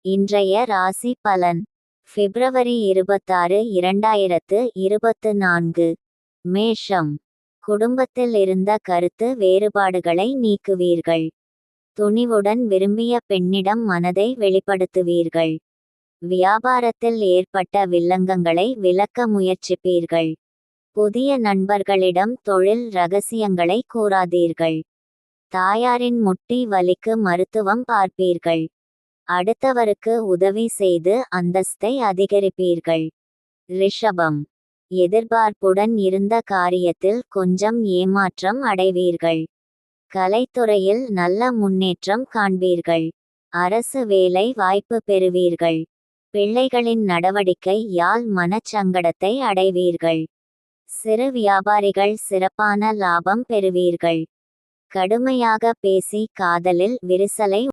இன்றைய ராசி பலன். பிப்ரவரி 26, 2024. மேஷம். குடும்பத்தில் இருந்த கருத்து வேறுபாடுகளை நீக்குவீர்கள். துணிவுடன் விரும்பிய பெண்ணிடம் மனதை வெளிப்படுத்துவீர்கள். வியாபாரத்தில் ஏற்பட்ட வில்லங்கங்களை விலக்க முயற்சிப்பீர்கள். புதிய நண்பர்களிடம் தொழில் ரகசியங்களை கூறாதீர்கள். தாயாரின் முட்டி வலிக்கு மருத்துவம் பார்ப்பீர்கள். அடுத்தவருக்கு உதவி செய்து அந்தஸ்தை அதிகரிப்பீர்கள். ரிஷபம். எதிர்பார்ப்புடன் இருந்த காரியத்தில் கொஞ்சம் ஏமாற்றம் அடைவீர்கள். கலைத்துறையில் நல்ல முன்னேற்றம் காண்பீர்கள். அரசு வேலை வாய்ப்பு பெறுவீர்கள். பிள்ளைகளின் நடவடிக்கையால் மனச்சங்கடத்தை அடைவீர்கள். சிறு வியாபாரிகள் சிறப்பான லாபம் பெறுவீர்கள். கடுமையாக பேசி காதலில் விரிசலை